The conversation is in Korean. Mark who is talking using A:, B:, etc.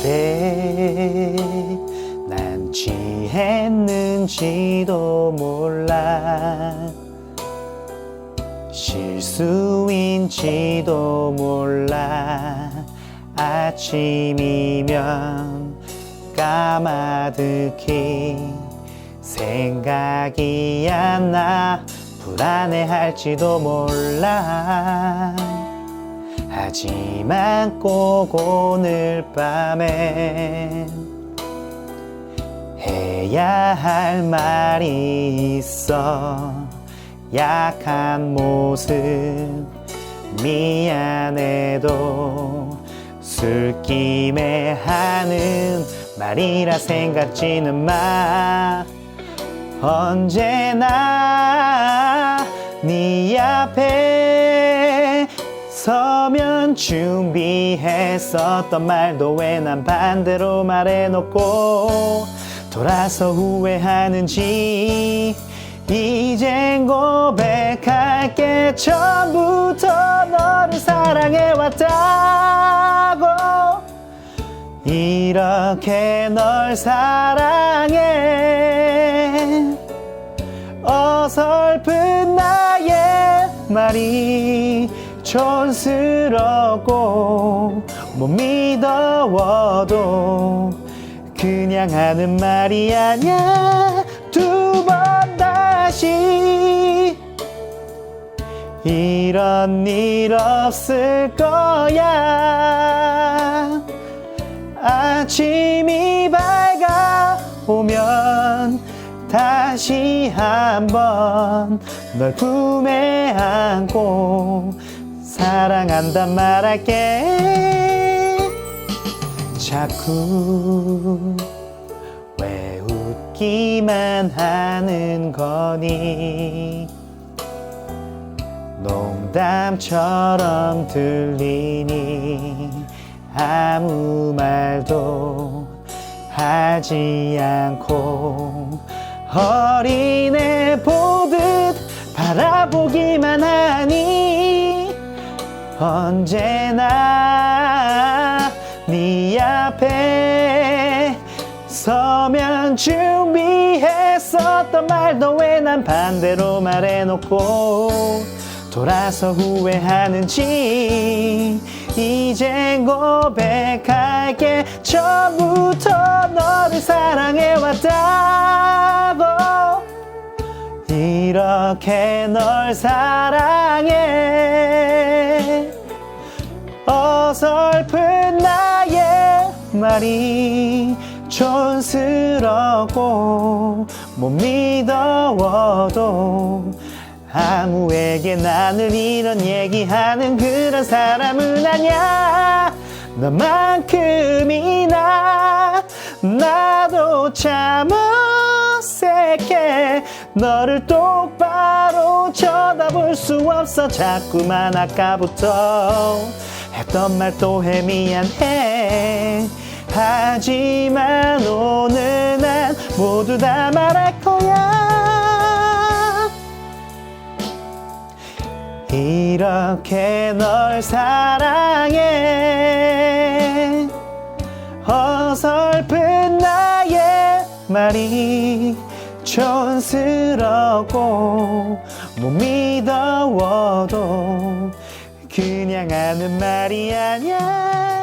A: 그래 난 취했는지도 몰라 실수인지도 몰라 아침이면 까마득히 생각이 안 나 불안해할지도 몰라 하지만 꼭 오늘 밤엔 해야 할 말이 있어 약한 모습 미안해도 술김에 하는 말이라 생각지는 마 언제나 네 앞에 서면 준비했었던 말도 왜 난 반대로 말해놓고 돌아서 후회하는지 이젠 고백할게 처음부터 너를 사랑해왔다고 이렇게 널 사랑해 어설픈 나의 말이 촌스럽고 못 믿어워도 그냥 하는 말이 아냐 두 번 다시 이런 일 없을 거야 아침이 밝아오면 다시 한번 널 품에 안고 사랑한단 말할게 자꾸 왜 웃기만 하는 거니 농담처럼 들리니 아무 말도 하지 않고 어린애 보듯 바라보기만 하니 언제나 네 앞에 서면 준비했었던 말도 왜 난 반대로 말해놓고 돌아서 후회하는지 이젠 고백할게 처음부터 너를 사랑해왔다고 이렇게 널 사랑해 어설픈 나의 말이 촌스럽고 못 믿어워도 아무에게 나는 이런 얘기하는 그런 사람은 아냐 너만큼이나 나도 참 어색해 너를 똑바로 쳐다볼 수 없어 자꾸만 아까부터 했던 말 또 해 미안해 하지만 오늘 난 모두 다 말할 거야 이렇게 널 사랑해 어설픈 나의 말이 촌스럽고 못 믿어워도 그냥 하는 말이 아냐